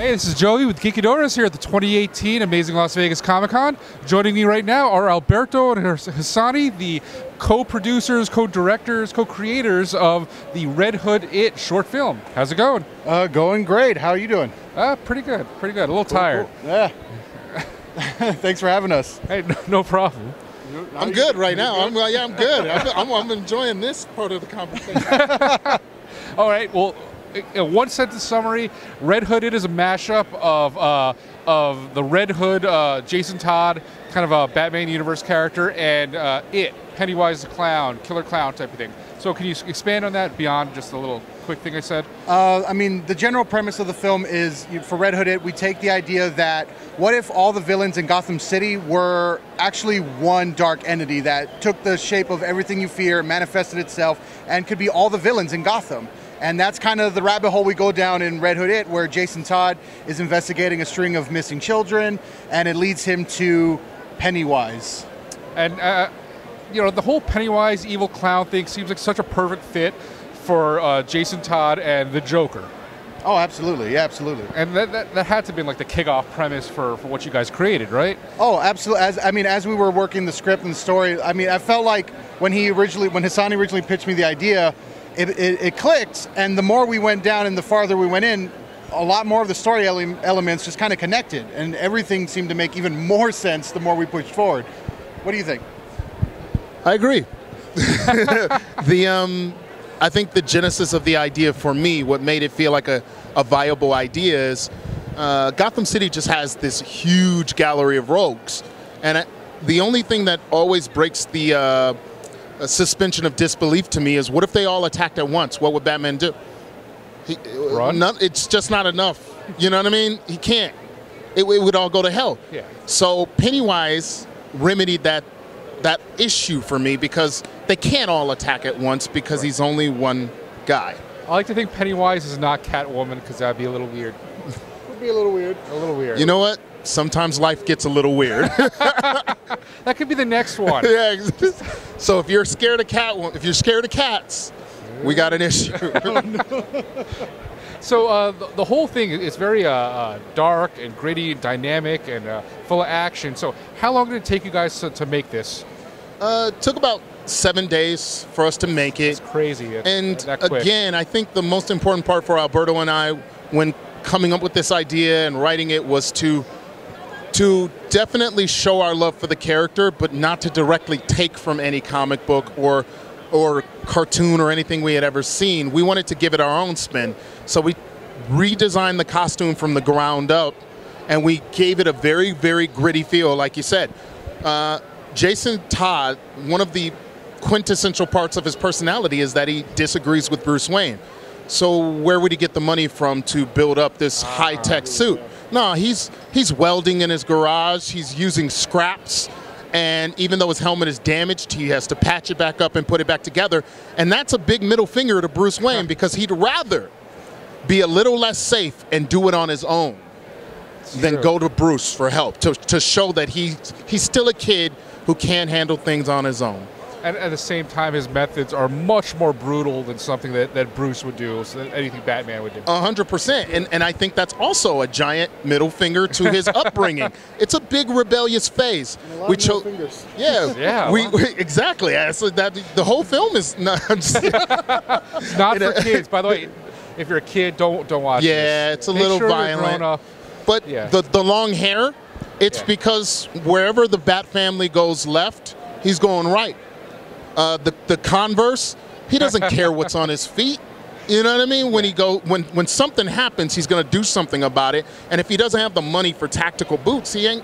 Hey, this is Joey with Geekadores here at the 2018 Amazing Las Vegas Comic-Con. Joining me right now are Alberto and Hisonni, the co-producers, co-directors, co-creators of the Red Hood It short film. How's it going? Going great. How are you doing? Pretty good, pretty good. A little tired. Cool. Yeah. Thanks for having us. Hey, no problem. I'm good right now. I'm good. I'm enjoying this part of the conversation. All right, well, a one-sentence summary, Red Hood It is a mashup of the Red Hood, Jason Todd, kind of a Batman universe character, and It, Pennywise the Clown, Killer Clown type of thing. So can you expand on that beyond just the little quick thing I said? I mean, the general premise of the film is, for Red Hood It, we take the idea that what if all the villains in Gotham City were actually one dark entity that took the shape of everything you fear, manifested itself, and could be all the villains in Gotham. And that's kind of the rabbit hole we go down in Red Hood It, where Jason Todd is investigating a string of missing children, and it leads him to Pennywise. And, you know, the whole Pennywise evil clown thing seems like such a perfect fit for Jason Todd and the Joker. Oh, absolutely. Yeah, absolutely. And that had to be like the kickoff premise for what you guys created, right? Oh, absolutely. As we were working the script and the story, I mean, I felt like when Hisonni originally pitched me the idea, it clicked, and the more we went down and the farther we went in, a lot more of the story elements just kind of connected, and everything seemed to make even more sense the more we pushed forward. What do you think? I agree. I think the genesis of the idea for me, what made it feel like a viable idea is Gotham City just has this huge gallery of rogues, and the only thing that always breaks the a suspension of disbelief to me is, what if they all attacked at once? What would Batman do? Run? It's just not enough. You know what I mean? He can't. It would all go to hell. Yeah. So Pennywise remedied that issue for me, because they can't all attack at once because he's only one guy. I like to think Pennywise is not Catwoman, because that'd be a little weird. Would be a little weird. A little weird. You know what? Sometimes life gets a little weird. That could be the next one. Yeah. So if you're scared of cats, we got an issue. Oh, no. So the whole thing is very dark and gritty, and dynamic, and full of action. So how long did it take you guys to make this? It took about 7 days for us to make it. It's crazy. And that quick. again, I think the most important part for Alberto and I, when coming up with this idea and writing it, was to definitely show our love for the character, but not to directly take from any comic book or cartoon or anything we had ever seen. We wanted to give it our own spin. So we redesigned the costume from the ground up, and we gave it a very, very gritty feel, like you said. Jason Todd, one of the quintessential parts of his personality is that he disagrees with Bruce Wayne. So where would he get the money from to build up this high-tech suit? No, he's welding in his garage. He's using scraps, and even though his helmet is damaged, he has to patch it back up and put it back together. And that's a big middle finger to Bruce Wayne, because he'd rather be a little less safe and do it on his own than go to Bruce for help, to show that he's still a kid who can handle things on his own. And at the same time, his methods are much more brutal than something that Bruce would do, so anything Batman would do. 100%. And I think that's also a giant middle finger to his upbringing. It's a big rebellious phase. And a lot of middle fingers. Yeah. Yeah. Exactly. So the whole film is not. It's not for kids. By the way, if you're a kid, don't watch this. Yeah, it's a Make little sure you're violent. grown up. But Yeah. the long hair, it's because wherever the Bat family goes left, he's going right. The Converse, he doesn't care what's on his feet. You know what I mean? When something happens, he's going to do something about it. And if he doesn't have the money for tactical boots, he ain't,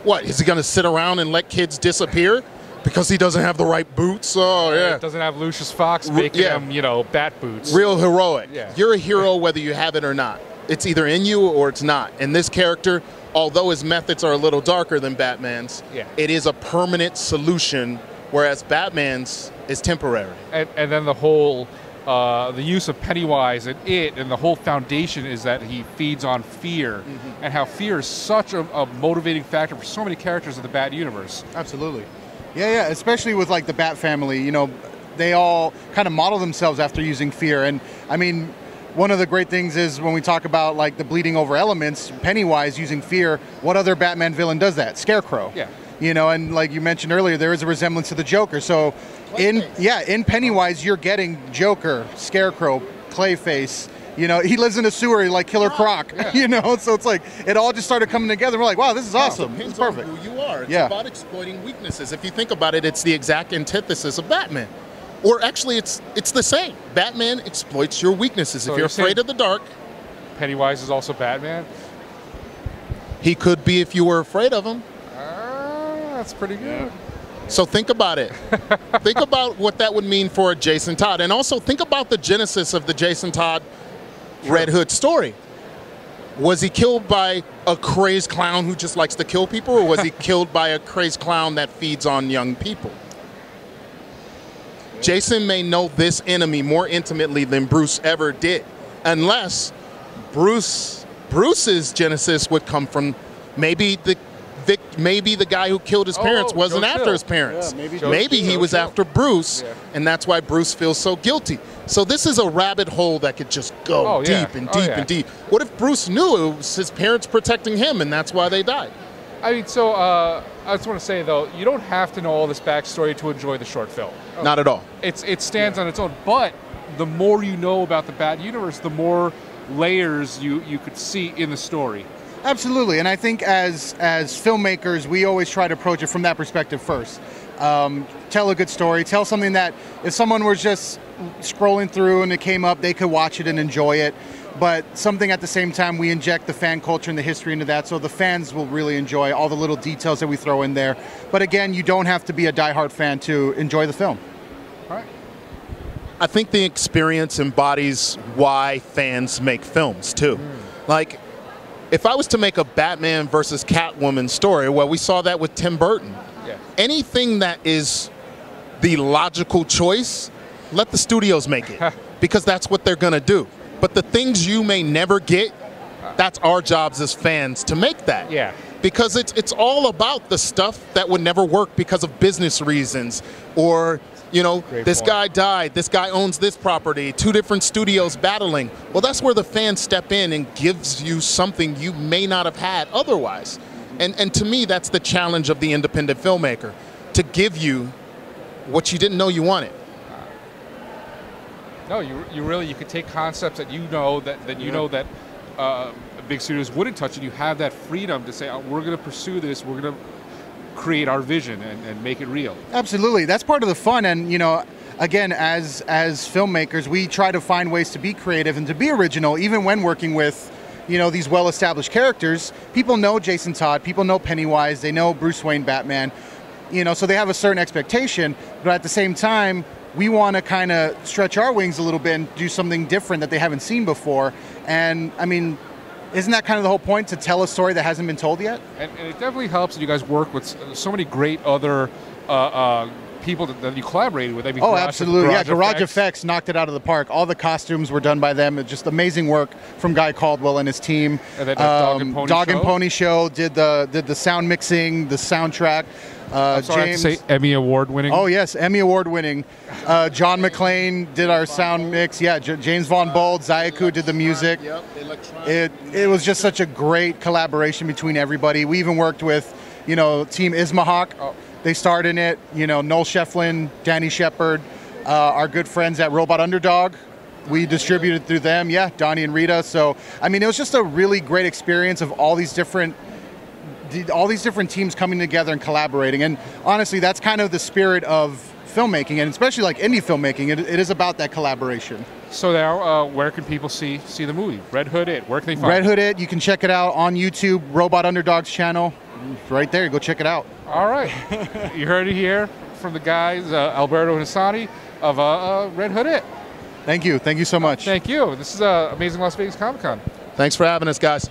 what? Is he going to sit around and let kids disappear because he doesn't have the right boots? Oh, yeah. Doesn't have Lucius Fox making him, bat boots. Real heroic. Yeah. You're a hero whether you have it or not. It's either in you or it's not. And this character, although his methods are a little darker than Batman's, it is a permanent solution, whereas Batman's is temporary. And then the whole, the use of Pennywise and It, and the whole foundation is that he feeds on fear, and how fear is such a motivating factor for so many characters in the Bat universe. Absolutely. Yeah, especially with like the Bat family, they all kind of model themselves after using fear. And I mean, one of the great things is when we talk about like the bleeding over elements, Pennywise using fear, what other Batman villain does that? Scarecrow. Yeah. You know, and like you mentioned earlier, there is a resemblance to the Joker. So in Pennywise, you're getting Joker, Scarecrow, Clayface. You know, he lives in a sewer like Killer Croc. Yeah. You know, so it's like it all just started coming together. We're like, wow, this is awesome. It It's depends perfect. on who you are. It's about exploiting weaknesses. If you think about it, it's the exact antithesis of Batman. Or actually, it's the same. Batman exploits your weaknesses. So if you're afraid of the dark, Pennywise is also Batman? he could be if you were afraid of him. That's pretty good. So think about it. Think about what that would mean for a Jason Todd. And also think about the genesis of the Jason Todd Red Hood story. Was he killed by a crazed clown who just likes to kill people, or was he killed by a crazed clown that feeds on young people? Jason may know this enemy more intimately than Bruce ever did, unless Bruce's genesis would come from maybe the guy who killed his parents wasn't Joe after Chill. his parents. Yeah, maybe he was Chill. after Bruce, Yeah. and that's why Bruce feels so guilty. So this is a rabbit hole that could just go deep and deep and deep. What if Bruce knew it was his parents protecting him, and that's why they died? I mean, so I just want to say, though, you don't have to know all this backstory to enjoy the short film. Not at all. It stands on its own. But the more you know about the Bat universe, the more layers you could see in the story. Absolutely, and I think as filmmakers, we always try to approach it from that perspective first. Tell a good story. Tell something that if someone was just scrolling through and it came up, they could watch it and enjoy it. But something at the same time, we inject the fan culture and the history into that, so the fans will really enjoy all the little details that we throw in there. But again, you don't have to be a diehard fan to enjoy the film. All right. I think the experience embodies why fans make films too. Like, if I was to make a Batman versus Catwoman story, well, we saw that with Tim Burton. Yeah. Anything that is the logical choice, let the studios make it, because that's what they're gonna do. But the things you may never get, that's our jobs as fans to make that. Yeah. Because it's all about the stuff that would never work because of business reasons, or this guy died, this guy owns this property, two different studios battling. Well, that's where the fans step in and gives you something you may not have had otherwise. And to me, that's the challenge of the independent filmmaker, to give you what you didn't know you wanted. No, you could take concepts that you know that big studios wouldn't touch, and you have that freedom to say, we're going to pursue this, we're going to create our vision and make it real. Absolutely, that's part of the fun. And again, as filmmakers, we try to find ways to be creative and to be original, even when working with these well-established characters. People know Jason Todd, people know Pennywise, they know Bruce Wayne Batman, so they have a certain expectation. But at the same time, we want to kind of stretch our wings a little bit and do something different that they haven't seen before. And I mean, isn't that kind of the whole point, to tell a story that hasn't been told yet? And it definitely helps that you guys work with so many great other people that you collaborated with. I mean, absolutely. Garage Effects knocked it out of the park. All the costumes were done by them. It's just amazing work from Guy Caldwell and his team. And then Dog and Pony Show did the sound mixing, the soundtrack. I'm sorry, I have to say Emmy Award winning. Oh yes, Emmy Award winning. John McClane did our sound mix. Yeah, James Von Bold, Zayaku did the music. It was just such a great collaboration between everybody. We even worked with, Team Ismahawk. They starred in it. Noel Shefflin, Danny Shepard, our good friends at Robot Underdog. We distributed through them. Yeah, Donnie and Rita. So I mean, it was just a really great experience of all these different teams coming together and collaborating. And honestly, that's kind of the spirit of filmmaking, and especially like indie filmmaking. It is about that collaboration. So now, where can people see the movie? Red Hood It. Where can they find it? Red Hood It. You can check it out on YouTube, Robot Underdog's channel. Right there. Go check it out. All right. You heard it here from the guys, Alberto Hisonni of Red Hood It. Thank you. Thank you so much. Thank you. This is Amazing Las Vegas Comic Con. Thanks for having us, guys.